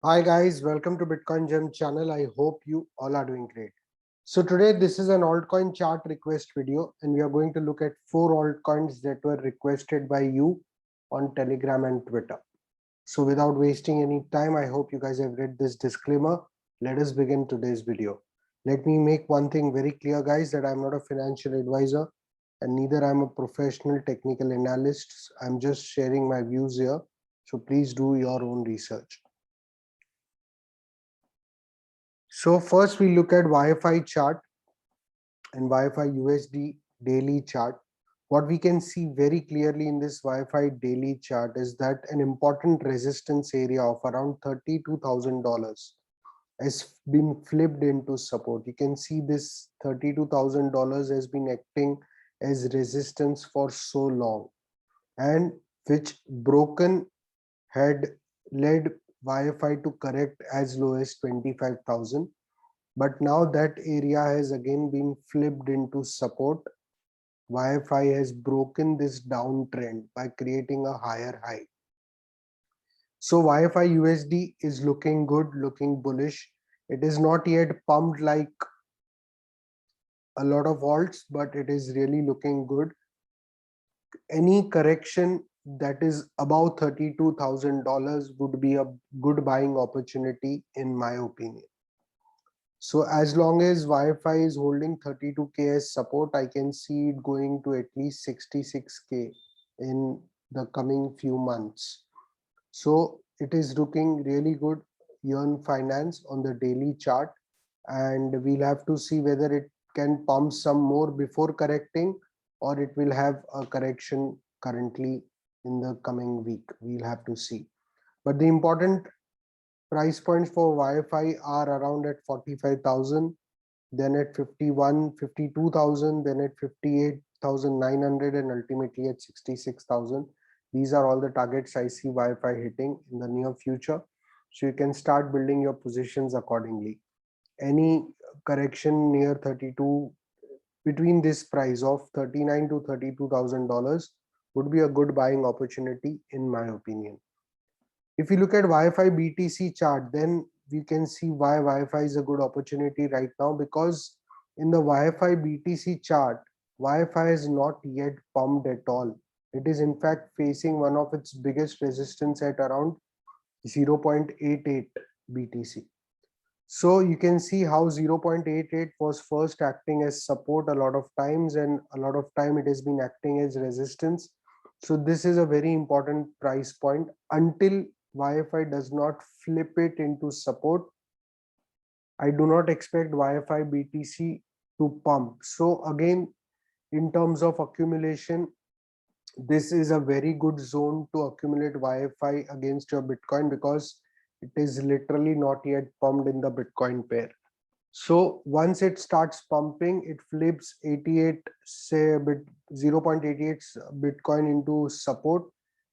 Hi guys, welcome to Bitcoin Gem channel. I hope you all are doing great. So today this is an altcoin chart request video and we are going to look at four altcoins that were requested by you on Telegram and Twitter. So without wasting any time, I hope you guys have read this disclaimer. Let us begin today's video. Let me make one thing very clear guys, that I'm not a financial advisor and neither I'm a professional technical analyst. I'm just sharing my views here. So please do your own research. So first we look at Wi-Fi chart and Wi-Fi USD daily chart. What we can see very clearly in this Wi-Fi daily chart is that an important resistance area of around $32,000 has been flipped into support. You can see this $32,000 has been acting as resistance for so long, and which broken had led Wi-Fi to correct as low as 25,000. But now that area has again been flipped into support. Wi-Fi has broken this downtrend by creating a higher high. So Wi-Fi USD is looking good, looking bullish. It is not yet pumped like a lot of alts, but it is really looking good. Any correction that is above $32,000 would be a good buying opportunity in my opinion. So as long as Wi-Fi is holding 32K as support, I can see it going to at least 66K in the coming few months. So it is looking really good. Yearn Finance on the daily chart, and we'll have to see whether it can pump some more before correcting or it will have a correction currently in the coming week. We'll have to see. But the important price points for Wi-Fi are around at 45,000, then at 51, 52,000, then at 58,900, and ultimately at 66,000. These are all the targets I see Wi-Fi hitting in the near future. So you can start building your positions accordingly. Any correction near 32, between this price of 39 to $32,000 would be a good buying opportunity in my opinion. If you look at Wi-Fi BTC chart, then we can see why Wi-Fi is a good opportunity right now, because in the Wi-Fi BTC chart, Wi-Fi is not yet pumped at all. It is in fact facing one of its biggest resistance at around 0.88 BTC. So you can see how 0.88 was first acting as support a lot of times, and a lot of time it has been acting as resistance. So this is a very important price point. Until Wi-Fi does not flip it into support, I do not expect Wi-Fi BTC to pump. So again, in terms of accumulation, this is a very good zone to accumulate Wi-Fi against your Bitcoin, because it is literally not yet pumped in the Bitcoin pair. So once it starts pumping, it flips 88, say bit 0.88 Bitcoin into support.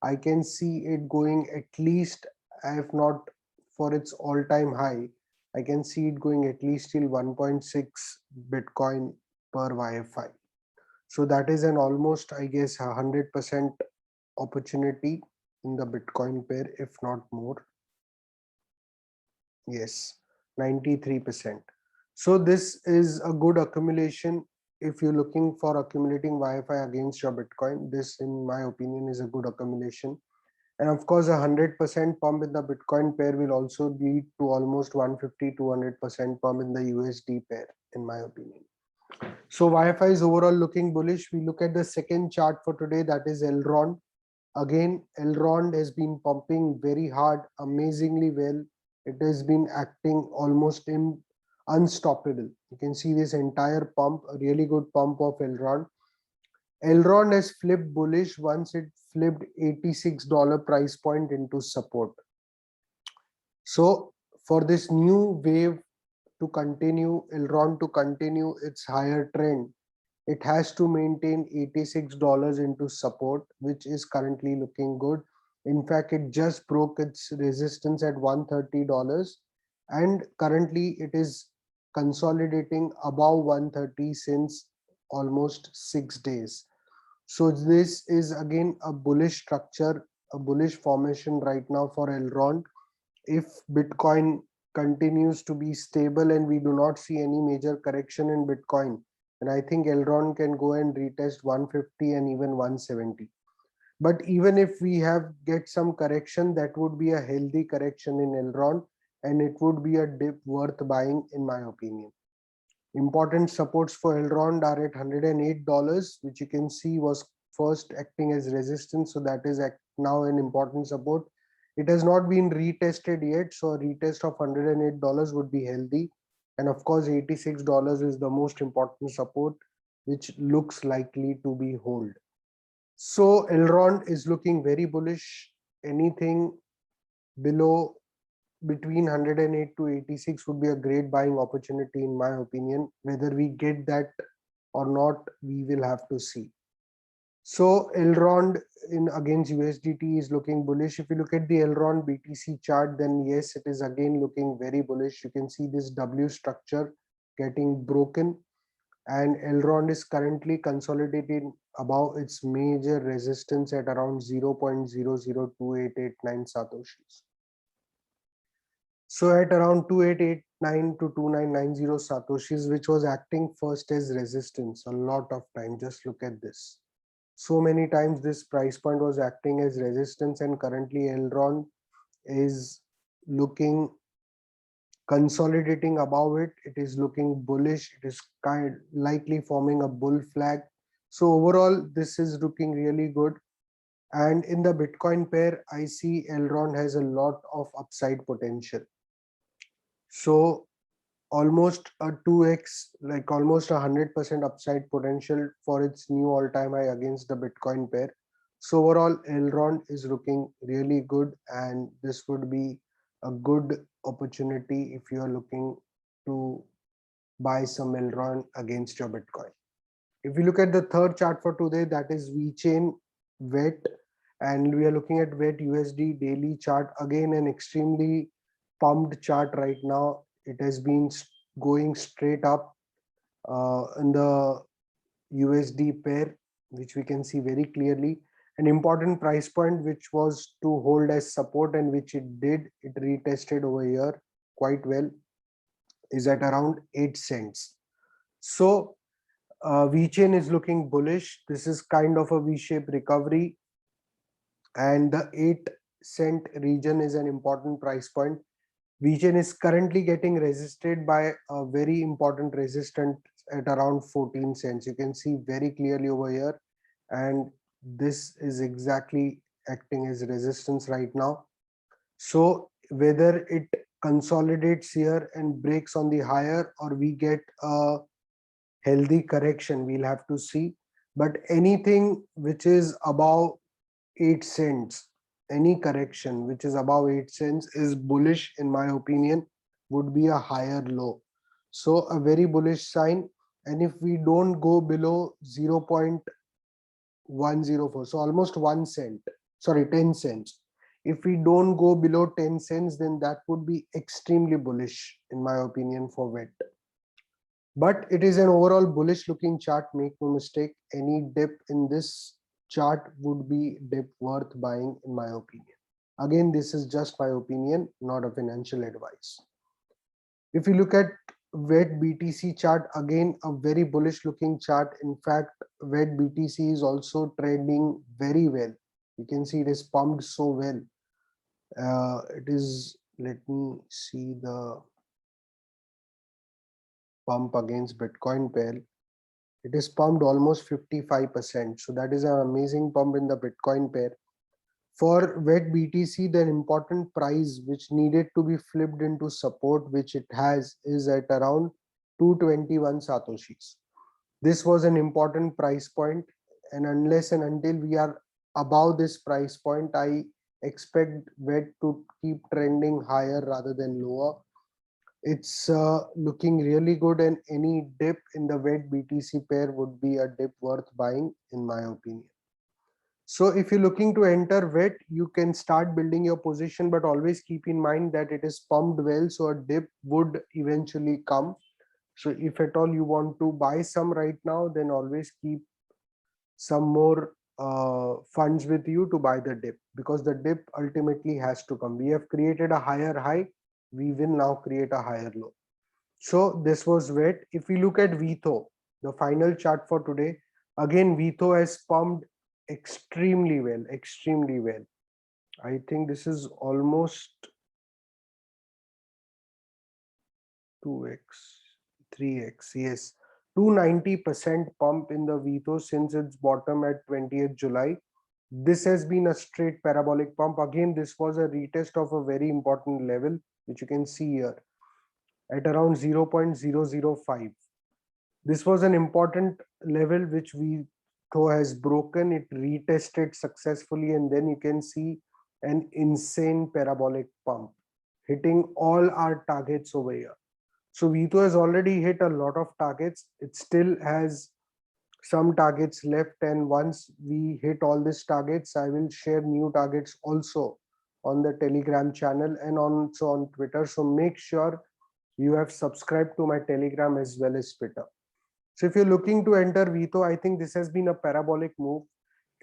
I can see it going at least, if not for its all-time high, I can see it going at least till 1.6 Bitcoin per Wi-Fi. So that is an almost, I guess, 100% opportunity in the Bitcoin pair, if not more. Yes, 93%. So this is a good accumulation. If you're looking for accumulating Wi-Fi against your Bitcoin, this in my opinion is a good accumulation. And of course, 100% pump in the Bitcoin pair will also lead to almost 150 to 200% pump in the USD pair, in my opinion. So Wi-Fi is overall looking bullish. We look at the second chart for today, that is Elrond. Again, Elrond has been pumping very hard, amazingly well. It has been acting almost unstoppable. You can see this entire pump, a really good pump of Elrond. Elrond has flipped bullish once it flipped $86 price point into support. So for this new wave to continue, Elrond to continue its higher trend, it has to maintain $86 into support, which is currently looking good. In fact, it just broke its resistance at $130, and currently it is consolidating above 130 since almost 6 days. So this is again a bullish structure, a bullish formation right now for Elrond. if Bitcoin continues to be stable and we do not see any major correction in Bitcoin, then I think Elrond can go and retest 150 and even 170. But even if we have get some correction, that would be a healthy correction in Elrond, and it would be a dip worth buying, in my opinion. Important supports for Elrond are at $108, which you can see was first acting as resistance. So that is now an important support. It has not been retested yet. So a retest of $108 would be healthy. And of course, $86 is the most important support, which looks likely to be hold. So Elrond is looking very bullish. Anything below between 108 to 86 would be a great buying opportunity, in my opinion. Whether we get that or not, we will have to see. So Elrond in against USDT is looking bullish. If you look at the Elrond BTC chart, then yes, it is again looking very bullish. You can see this W structure getting broken, and Elrond is currently consolidating above its major resistance at around 0.002889 satoshis. So at around 2889 to 2990 satoshis, which was acting first as resistance a lot of time. Just look at this. So many times this price point was acting as resistance, and currently Elrond is looking consolidating above it. It is looking bullish. It is kind likely forming a bull flag. So overall, this is looking really good. And in the Bitcoin pair, I see Elrond has a lot of upside potential. So almost a 2x, like almost 100% upside potential for its new all-time high against the Bitcoin pair. So overall, Elrond is looking really good, and this would be a good opportunity if you are looking to buy some Elrond against your Bitcoin. If you look at the third chart for today, that is VeChain VET, and we are looking at VET USD daily chart. Again, an extremely pumped chart right now. It has been going straight up in the USD pair, which we can see very clearly. An important price point which was to hold as support, and which it did, it retested over here quite well, is at around 8 cents. So VeChain is looking bullish. This is kind of a V-shaped recovery, and the 8 cent region is an important price point. VeChain is currently getting resisted by a very important resistance at around 14 cents. You can see very clearly over here, and this is exactly acting as resistance right now. So whether it consolidates here and breaks on the higher, or we get a healthy correction, we'll have to see. But anything which is above 8 cents, any correction which is above 8 cents is bullish, in my opinion, would be a higher low. So a very bullish sign. And if we don't go below 0.104, so almost 1 cent, sorry, 10 cents. If we don't go below 10 cents, then that would be extremely bullish, in my opinion, for VET. But it is an overall bullish looking chart, make no mistake. Any dip in this chart would be dip worth buying, in my opinion. Again, this is just my opinion, not a financial advice. If you look at VET BTC chart, again a very bullish looking chart. In fact, VET BTC is also trending very well. You can see it is pumped so well. It is, let me see the pump against Bitcoin pair. It is pumped almost 55%. So that is an amazing pump in the Bitcoin pair. For VET BTC, the important price which needed to be flipped into support, which it has, is at around 221 satoshis. This was an important price point, and unless and until we are above this price point, I expect VET to keep trending higher rather than lower. It's looking really good, and any dip in the VET BTC pair would be a dip worth buying, in my opinion. So if you're looking to enter VET, you can start building your position, but always keep in mind that it is pumped well, so a dip would eventually come. So if at all you want to buy some right now, then always keep some more funds with you to buy the dip, because the dip ultimately has to come. We have created a higher high, we will now create a higher low. So this was wet. If we look at VITO, the final chart for today, again VITO has pumped extremely well, extremely well. I think this is almost 2x, 3x, yes. 290% pump in the VITO since its bottom at 20th July. This has been a straight parabolic pump. Again, this was a retest of a very important level, which you can see here at around 0.005. This was an important level which VITO has broken. It retested successfully, and then you can see an insane parabolic pump hitting all our targets over here. So VITO has already hit a lot of targets. It still has some targets left, and once we hit all these targets, I will share new targets also on the Telegram channel and also on Twitter. So make sure you have subscribed to my Telegram as well as Twitter. So if you're looking to enter VITO, I think this has been a parabolic move.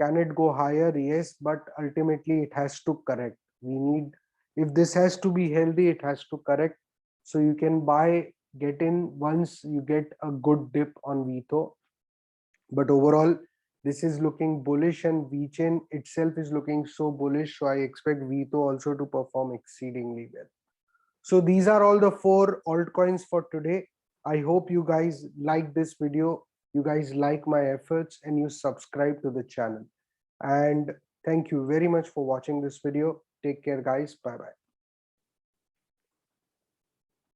Can it go higher? Yes, but ultimately it has to correct. We need, if this has to be healthy, it has to correct. So you can buy, get in once you get a good dip on VITO. But overall, this is looking bullish, and VChain itself is looking so bullish. So I expect VITO also to perform exceedingly well. So these are all the 4 altcoins for today. I hope you guys like this video, you guys like my efforts, and you subscribe to the channel. And thank you very much for watching this video. Take care, guys. Bye bye.